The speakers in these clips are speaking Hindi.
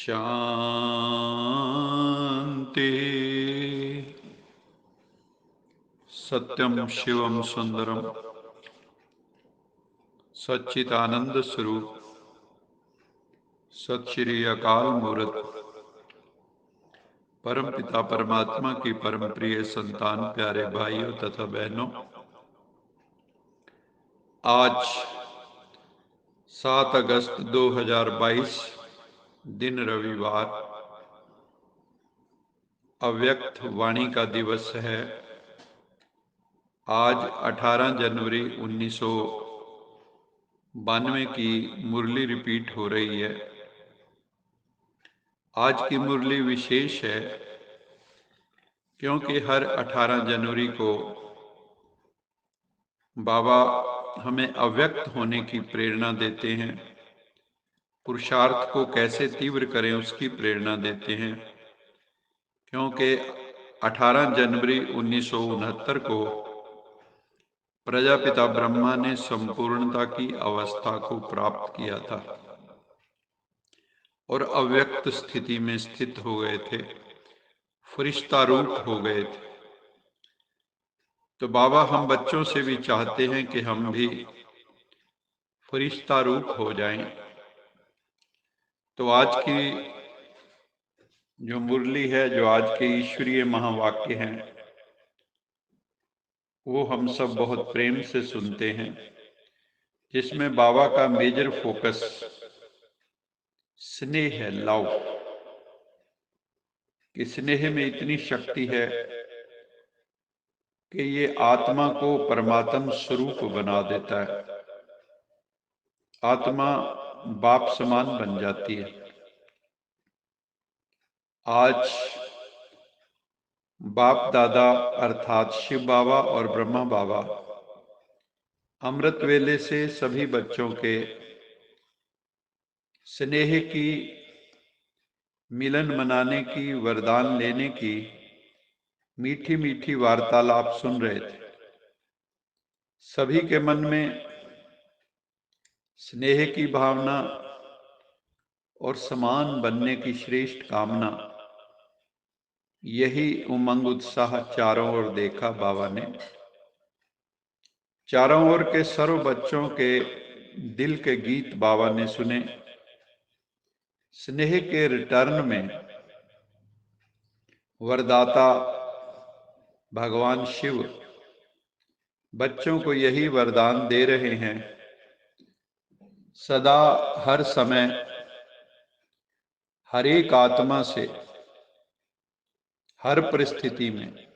शांति। सत्यम शिवम सुंदरम सच्चिदानंद स्वरूप सत श्री अकाल मूर्त परम पिता परमात्मा की परम प्रिय संतान प्यारे भाइयों तथा बहनों, आज 7 अगस्त 2022 दिन रविवार अव्यक्त वाणी का दिवस है। आज 18 जनवरी 1992 की मुरली रिपीट हो रही है। आज की मुरली विशेष है क्योंकि हर 18 जनवरी को बाबा हमें अव्यक्त होने की प्रेरणा देते हैं, पुरुषार्थ को कैसे तीव्र करें उसकी प्रेरणा देते हैं। क्योंकि 18 जनवरी 1969 को प्रजापिता ब्रह्मा ने संपूर्णता की अवस्था को प्राप्त किया था और अव्यक्त स्थिति में स्थित हो गए थे, फरिश्ता रूप हो गए थे। तो बाबा हम बच्चों से भी चाहते हैं कि हम भी फरिश्ता रूप हो जाएं। तो आज की जो मुरली है, जो आज के ईश्वरीय महावाक्य हैं, वो हम सब बहुत प्रेम से सुनते हैं, जिसमें बाबा का मेजर फोकस स्नेह है, लव। कि स्नेह में इतनी शक्ति है कि ये आत्मा को परमात्म स्वरूप बना देता है। आत्मा बाप समान बन जाती है। आज बाप दादा अर्थात शिव बाबा और ब्रह्मा बाबा अमृत वेले से सभी बच्चों के स्नेह की, मिलन मनाने की, वरदान लेने की मीठी मीठी वार्तालाप सुन रहे थे। सभी के मन में स्नेह की भावना और समान बनने की श्रेष्ठ कामना, यही उमंग उत्साह चारों ओर देखा बाबा ने। चारों ओर के सर्व बच्चों के दिल के गीत बाबा ने सुने। स्नेह के रिटर्न में वरदाता भगवान शिव बच्चों को यही वरदान दे रहे हैं, सदा हर समय हर एक आत्मा से हर परिस्थिति में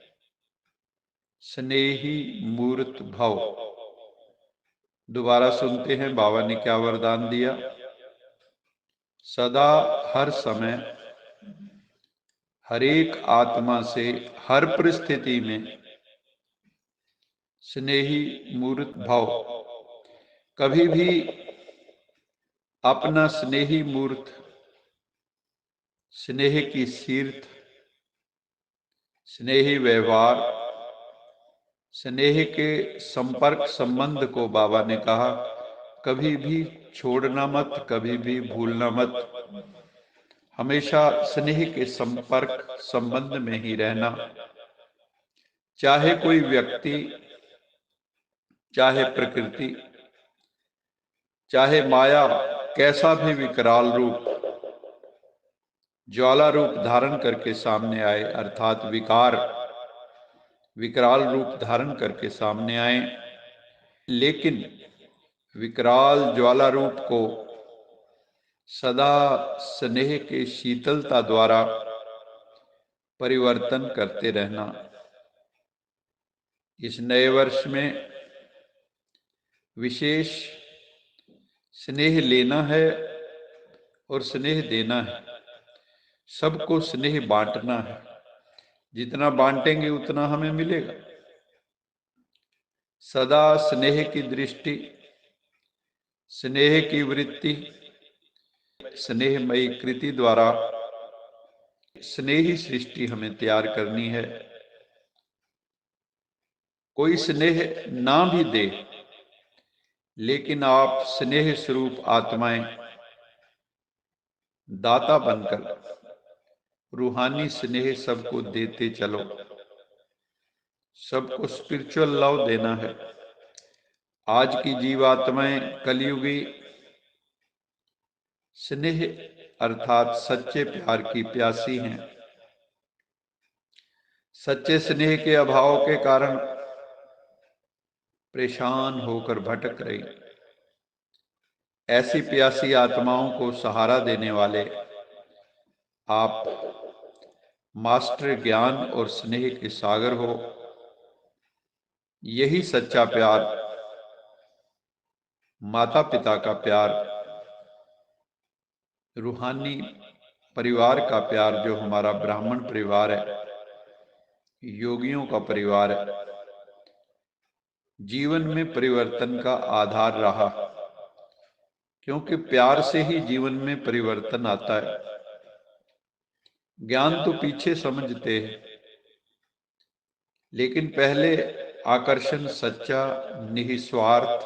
स्नेही मूर्त भव। दोबारा सुनते हैं बाबा ने क्या वरदान दिया। सदा हर समय हर एक आत्मा से हर परिस्थिति में स्नेही मूर्त भव। कभी भी अपना स्नेही मूर्त, स्नेह की सीर्त, स्नेही व्यवहार, स्नेह के संपर्क संबंध को बाबा ने कहा कभी भी छोड़ना मत, कभी भी भूलना मत। हमेशा स्नेह के संपर्क संबंध में ही रहना। चाहे कोई व्यक्ति, चाहे प्रकृति, चाहे माया कैसा भी विकराल रूप, ज्वाला रूप धारण करके सामने आए, अर्थात विकराल रूप धारण करके सामने आए, लेकिन विकराल ज्वाला रूप को सदा स्नेह के शीतलता द्वारा परिवर्तन करते रहना। इस नए वर्ष में विशेष स्नेह लेना है और स्नेह देना है। सबको स्नेह बांटना है। जितना बांटेंगे उतना हमें मिलेगा। सदा स्नेह की दृष्टि, स्नेह की वृत्ति, स्नेहमयी कृति द्वारा स्नेही सृष्टि हमें तैयार करनी है। कोई स्नेह ना भी दे, लेकिन आप स्नेह स्वरूप आत्माएं दाता बनकर रूहानी स्नेह सबको देते चलो। सबको स्पिरिचुअल लव देना है। आज की जीवात्माएं कलयुगी स्नेह अर्थात सच्चे प्यार की प्यासी हैं। सच्चे स्नेह के अभाव के कारण परेशान होकर भटक रही ऐसी प्यासी आत्माओं को सहारा देने वाले आप मास्टर ज्ञान और स्नेह के सागर हो। यही सच्चा प्यार, माता पिता का प्यार, रूहानी परिवार का प्यार जो हमारा ब्राह्मण परिवार है, योगियों का परिवार है, जीवन में परिवर्तन का आधार रहा। क्योंकि प्यार से ही जीवन में परिवर्तन आता है। ज्ञान तो पीछे समझते हैं, लेकिन पहले आकर्षण सच्चा निस्वार्थ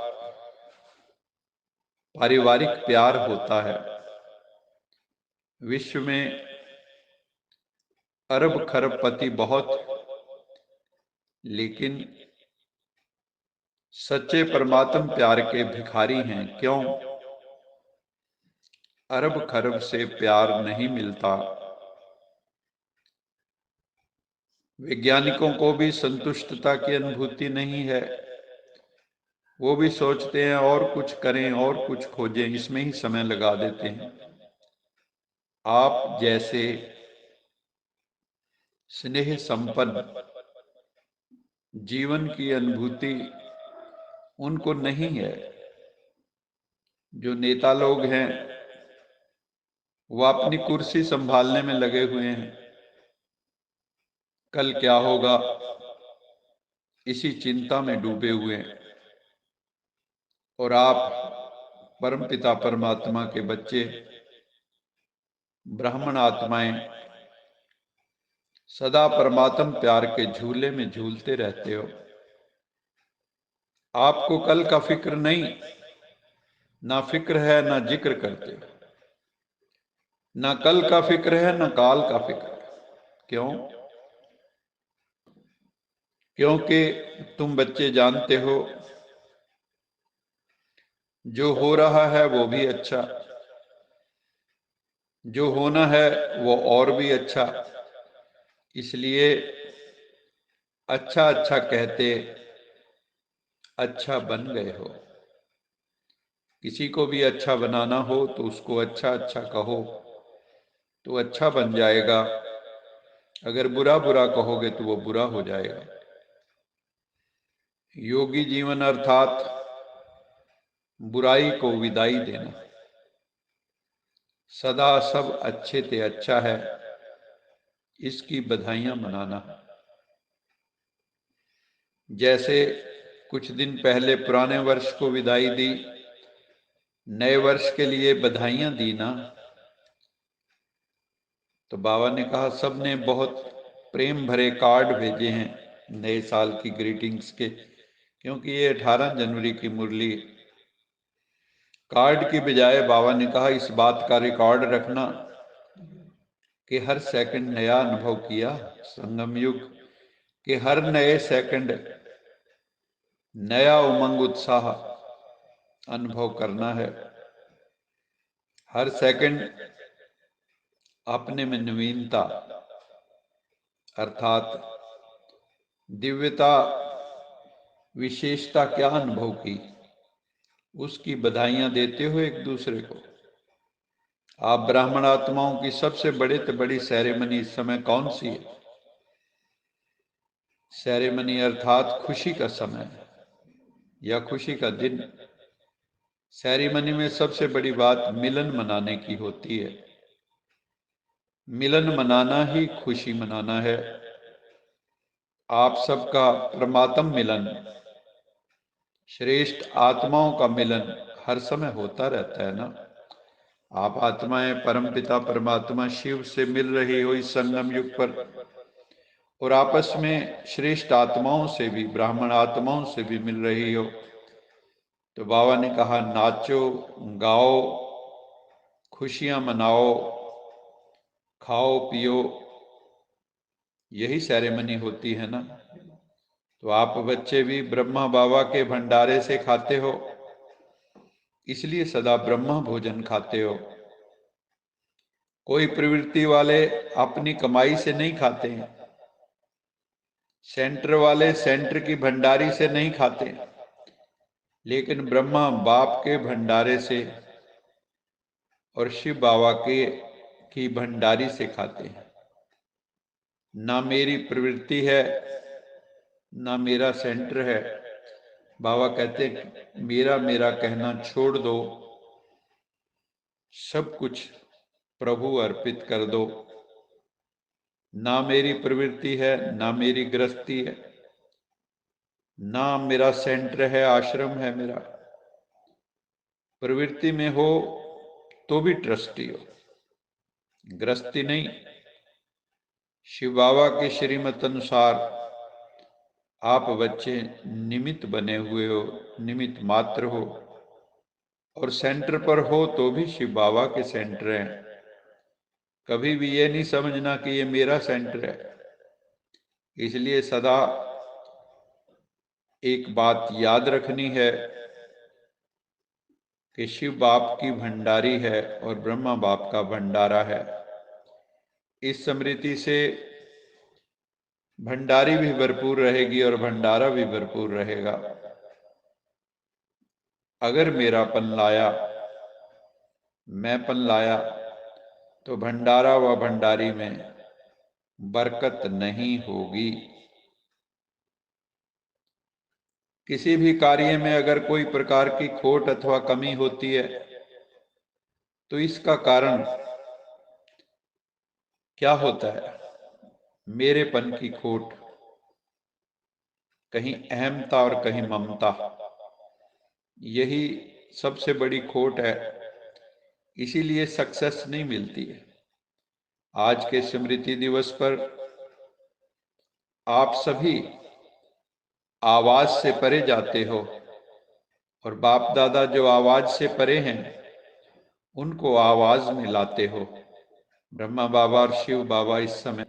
पारिवारिक प्यार होता है। विश्व में अरब खरबपति बहुत, लेकिन सच्चे परमात्म प्यार के भिखारी हैं। क्यों? अरब खरब से प्यार नहीं मिलता। वैज्ञानिकों को भी संतुष्टता की अनुभूति नहीं है। वो भी सोचते हैं और कुछ करें और कुछ खोजें, इसमें ही समय लगा देते हैं। आप जैसे स्नेह संपन्न जीवन की अनुभूति उनको नहीं है। जो नेता लोग हैं वो अपनी कुर्सी संभालने में लगे हुए हैं। कल क्या होगा इसी चिंता में डूबे हुए हैं। और आप परमपिता परमात्मा के बच्चे, ब्राह्मण आत्माएं, सदा परमात्म प्यार के झूले में झूलते रहते हो। आपको कल का फिक्र नहीं, ना फिक्र है ना जिक्र करते हो। ना कल का फिक्र है ना काल का फिक्र है। क्यों? क्योंकि तुम बच्चे जानते हो जो हो रहा है वो भी अच्छा, जो होना है वो और भी अच्छा। इसलिए अच्छा अच्छा कहते अच्छा बन गए हो। किसी को भी अच्छा बनाना हो तो उसको अच्छा अच्छा कहो तो अच्छा बन जाएगा। अगर बुरा बुरा कहोगे तो वो बुरा हो जाएगा। योगी जीवन अर्थात बुराई को विदाई देना। सदा सब अच्छे ते अच्छा है, इसकी बधाइयां मनाना। जैसे कुछ दिन पहले पुराने वर्ष को विदाई दी, नए वर्ष के लिए बधाइयां दी ना, तो बाबा ने कहा सबने बहुत प्रेम भरे कार्ड भेजे हैं नए साल की ग्रीटिंग्स के, क्योंकि ये 18 जनवरी की मुरली। कार्ड की बजाय बाबा ने कहा इस बात का रिकॉर्ड रखना कि हर सेकंड नया अनुभव किया। संगम युग के हर नए सेकंड नया उमंग उत्साह अनुभव करना है। हर सेकंड अपने में नवीनता अर्थात दिव्यता, विशेषता क्या अनुभव की, उसकी बधाइयां देते हो एक दूसरे को। आप ब्राह्मण आत्माओं की सबसे बड़ी सेरेमनी इस समय कौन सी है? सेरेमनी अर्थात खुशी का समय या खुशी का दिन। सेरेमनी में सबसे बड़ी बात मिलन मनाने की होती है। मिलन मनाना ही खुशी मनाना है। आप सबका परमात्म मिलन, श्रेष्ठ आत्माओं का मिलन हर समय होता रहता है ना। आप आत्माएं परमपिता परमात्मा शिव से मिल रही हो इस संगम युग पर, और आपस में श्रेष्ठ आत्माओं से भी, ब्राह्मण आत्माओं से भी मिल रही हो। तो बाबा ने कहा नाचो, गाओ, खुशियां मनाओ, खाओ पियो, यही सेरेमनी होती है ना। तो आप बच्चे भी ब्रह्मा बाबा के भंडारे से खाते हो, इसलिए सदा ब्रह्मा भोजन खाते हो। कोई प्रवृत्ति वाले अपनी कमाई से नहीं खाते हैं, सेंटर वाले सेंटर की भंडारी से नहीं खाते, लेकिन ब्रह्मा बाप के भंडारे से और शिव बाबा के की भंडारी से खाते हैं। ना मेरी प्रवृत्ति है, ना मेरा सेंटर है। बाबा कहते हैं मेरा मेरा कहना छोड़ दो, सब कुछ प्रभु अर्पित कर दो। ना मेरी प्रवृत्ति है, ना मेरी गृहस्थी है, ना मेरा सेंटर है, आश्रम है मेरा। प्रवृत्ति में हो तो भी ट्रस्टी हो, गृहस्थी नहीं। शिव बाबा के श्रीमत अनुसार आप बच्चे निमित्त बने हुए हो, निमित्त मात्र हो, और सेंटर पर हो तो भी शिव बाबा के सेंटर हैं। कभी भी ये नहीं समझना कि ये मेरा सेंटर है। इसलिए सदा एक बात याद रखनी है कि शिव बाप की भंडारी है और ब्रह्मा बाप का भंडारा है। इस स्मृति से भंडारी भी भरपूर रहेगी और भंडारा भी भरपूर रहेगा। अगर मेरापन लाया, मैंपन लाया, तो भंडारा व भंडारी में बरकत नहीं होगी। किसी भी कार्य में अगर कोई प्रकार की खोट अथवा कमी होती है तो इसका कारण क्या होता है? मेरेपन की खोट, कहीं अहमता और कहीं ममता, यही सबसे बड़ी खोट है। इसीलिए सक्सेस नहीं मिलती है। आज के स्मृति दिवस पर आप सभी आवाज से परे जाते हो, और बाप दादा जो आवाज से परे हैं उनको आवाज में लाते हो। ब्रह्मा बाबा और शिव बाबा इस समय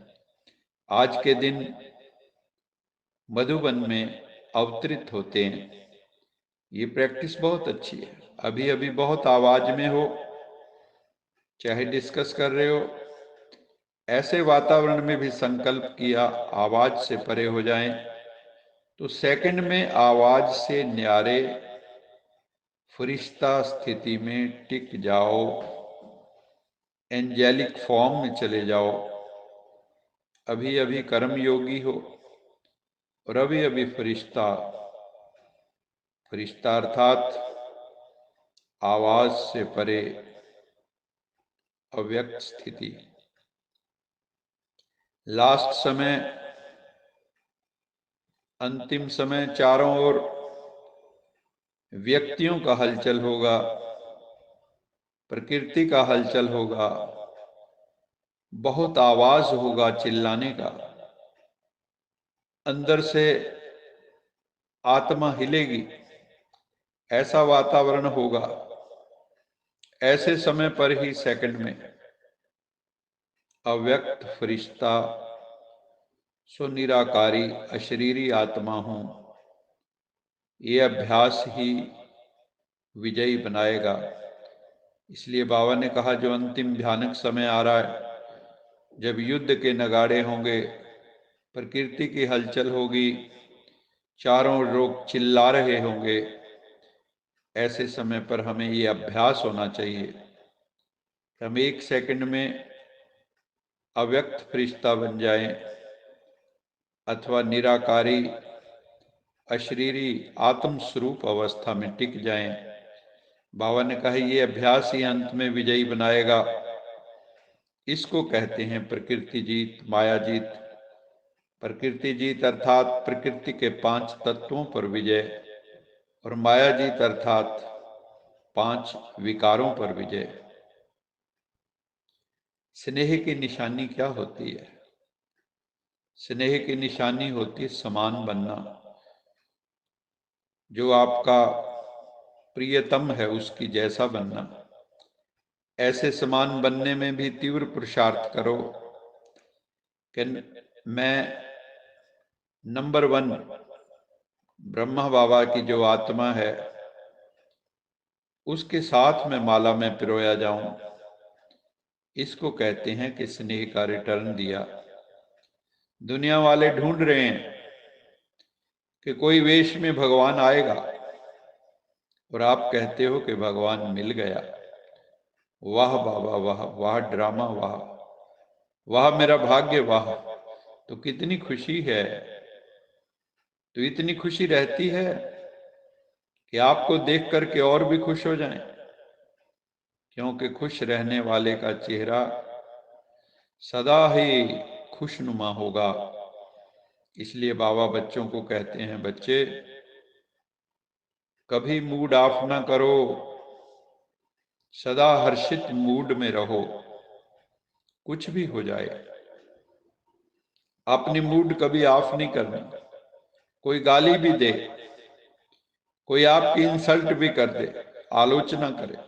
आज के दिन मधुबन में अवतरित होते हैं। ये प्रैक्टिस बहुत अच्छी है। अभी अभी बहुत आवाज में हो, चाहे डिस्कस कर रहे हो, ऐसे वातावरण में भी संकल्प किया आवाज से परे हो जाएं, तो सेकंड में आवाज से न्यारे फरिश्ता स्थिति में टिक जाओ, एंजेलिक फॉर्म में चले जाओ। अभी अभी कर्म योगी हो और अभी अभी फरिश्ता, फरिश्ता अर्थात आवाज से परे अव्यक्त स्थिति। लास्ट समय, अंतिम समय, चारों ओर व्यक्तियों का हलचल होगा, प्रकृति का हलचल होगा, बहुत आवाज होगा चिल्लाने का, अंदर से आत्मा हिलेगी, ऐसा वातावरण होगा। ऐसे समय पर ही सेकंड में अव्यक्त फरिश्ता, सो निराकारी अशरीरी आत्मा हूं, ये अभ्यास ही विजयी बनाएगा। इसलिए बाबा ने कहा जो अंतिम भयानक समय आ रहा है, जब युद्ध के नगाड़े होंगे, प्रकृति की हलचल होगी, चारों लोग चिल्ला रहे होंगे, ऐसे समय पर हमें ये अभ्यास होना चाहिए। हम एक सेकंड में अव्यक्त फरिश्ता बन जाएं अथवा निराकारी अशरीरी आत्म स्वरूप अवस्था में टिक जाएं। बाबा ने कहा ये अभ्यास ही अंत में विजयी बनाएगा। इसको कहते हैं प्रकृति जीत, माया जीत। प्रकृति जीत अर्थात प्रकृति के 5 तत्वों पर विजय, और माया जीत अर्थात 5 विकारों पर विजय। स्नेह की निशानी क्या होती है? स्नेह की निशानी होती है समान बनना। जो आपका प्रियतम है उसकी जैसा बनना। ऐसे समान बनने में भी तीव्र पुरुषार्थ करो कि मैं नंबर 1 ब्रह्मा बाबा की जो आत्मा है उसके साथ में माला में पिरोया जाऊं। इसको कहते हैं कि स्नेह का रिटर्न दिया। दुनिया वाले ढूंढ रहे हैं कि कोई वेश में भगवान आएगा और आप कहते हो कि भगवान मिल गया। वाह बाबा वाह, वाह ड्रामा वाह, वाह मेरा भाग्य वाह। तो कितनी खुशी है, तो इतनी खुशी रहती है कि आपको देख करके और भी खुश हो जाएं, क्योंकि खुश रहने वाले का चेहरा सदा ही खुशनुमा होगा। इसलिए बाबा बच्चों को कहते हैं, बच्चे कभी मूड ऑफ ना करो, सदा हर्षित मूड में रहो। कुछ भी हो जाए अपनी मूड कभी ऑफ नहीं करना। कोई गाली भी दे, कोई आपकी इंसल्ट भी कर दे, आलोचना करे,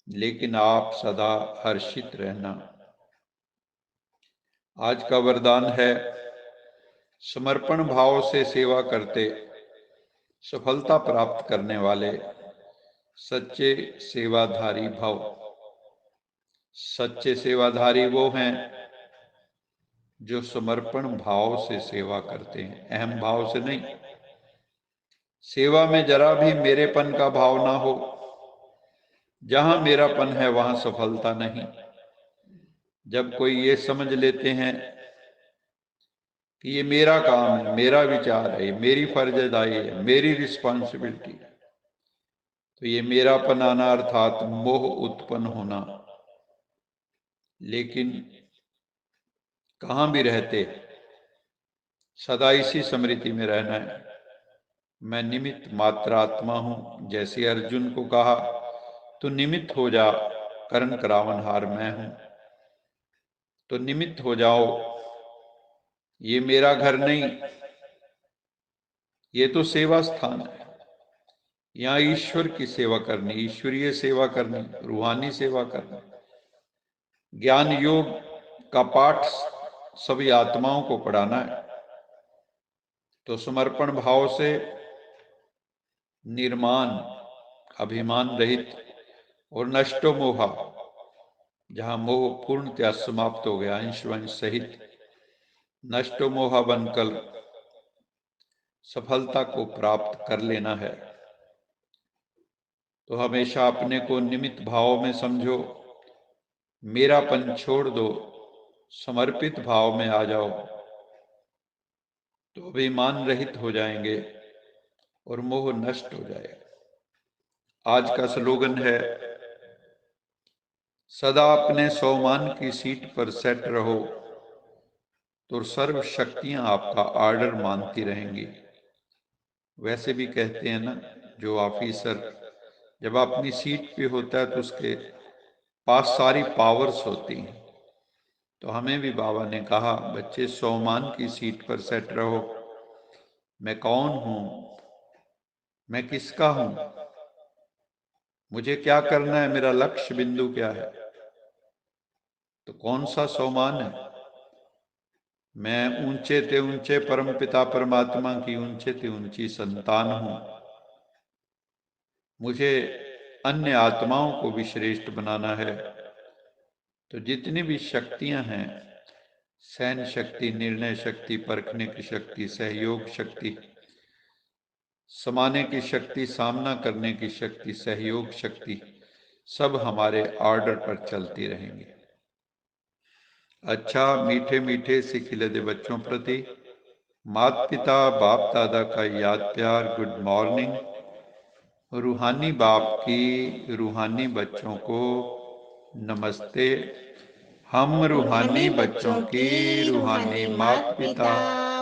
लेकिन आप सदा हर्षित रहना। आज का वरदान है, समर्पण भाव से सेवा करते सफलता प्राप्त करने वाले सच्चे सेवाधारी भव। सच्चे सेवाधारी वो हैं जो समर्पण भाव से सेवा करते हैं, अहम भाव से नहीं। सेवा में जरा भी मेरेपन का भाव ना हो। जहां मेरापन है वहां सफलता नहीं। जब कोई ये समझ लेते हैं कि ये मेरा काम है, मेरा विचार है, ये मेरी फर्जदारी है, मेरी रिस्पॉन्सिबिलिटी, तो ये मेरापन आना अर्थात मोह उत्पन्न होना। लेकिन कहां भी रहते सदा इसी स्मृति में रहना है, मैं निमित्त मात्र आत्मा हूं। जैसे अर्जुन को कहा, तू निमित्त हो जा, कर्ण करावनहार मैं हूं। तो निमित्त हो जाओ, ये मेरा घर नहीं, ये तो सेवा स्थान है। यहाँ ईश्वर की सेवा करनी, ईश्वरीय सेवा करनी, रूहानी सेवा करनी। ज्ञान योग का पाठ सभी आत्माओं को पढ़ाना है। तो समर्पण भाव से निर्माण, अभिमान रहित और नष्टो मोहा, जहां मोह पूर्णतया समाप्त हो गया, अंश वंश सहित नष्टो मोहा बनकर सफलता को प्राप्त कर लेना है। तो हमेशा अपने को निमित्त भाव में समझो, मेरापन छोड़ दो, समर्पित भाव में आ जाओ, तो अभिमान रहित हो जाएंगे और मोह नष्ट हो जाएगा। आज का स्लोगन है, सदा अपने स्वमान की सीट पर सेट रहो तो सर्व शक्तियां आपका आर्डर मानती रहेंगी। वैसे भी कहते हैं ना, जो ऑफिसर जब अपनी सीट पे होता है तो उसके पास सारी पावर्स होती हैं। तो हमें भी बाबा ने कहा, बच्चे स्वमान की सीट पर सेट रहो। मैं कौन हूं, मैं किसका हूं, मुझे क्या करना है, मेरा लक्ष्य बिंदु क्या है। तो कौन सा स्वमान है? मैं ऊंचे ते ऊंचे परमपिता परमात्मा की ऊंचे ते ऊंची संतान हूं। मुझे अन्य आत्माओं को भी श्रेष्ठ बनाना है। तो जितनी भी शक्तियां हैं, सहन शक्ति, निर्णय शक्ति, परखने की शक्ति, सहयोग शक्ति, समाने की शक्ति, सामना करने की शक्ति, सहयोग शक्ति, सब हमारे ऑर्डर पर चलती रहेंगी। अच्छा, मीठे मीठे से खिले दे बच्चों प्रति माता पिता बाप दादा का याद प्यार, गुड मॉर्निंग। रूहानी बाप की रूहानी बच्चों को नमस्ते। हम रूहानी बच्चों की रूहानी माता पिता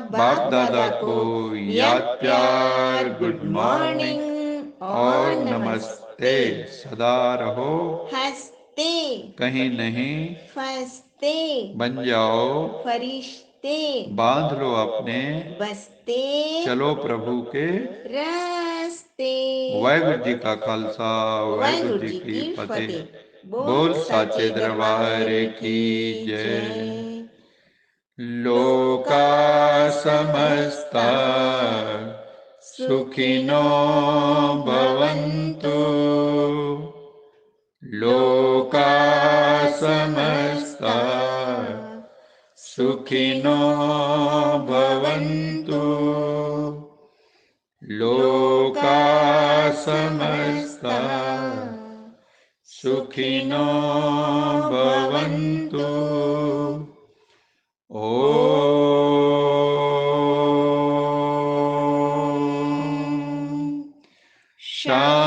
बाप दादा को याद प्यार, गुड मॉर्निंग और नमस्ते। सदा रहो हंसते, कहीं नहीं फंसते, बन जाओ फरिश्ते, बांध लो अपने बस्ते, चलो प्रभु के रास्ते। वाहिगुरु जी का खालसा, वाहिगुरु जी की फतेह। बोल साचे दरबार की जय। लोका समस्ता सुखिनो भवन्तु। लोका समस्ता सुखिनो भवन्तु। लोका समस्ता सुखिनो भवन्तु। ओम शांति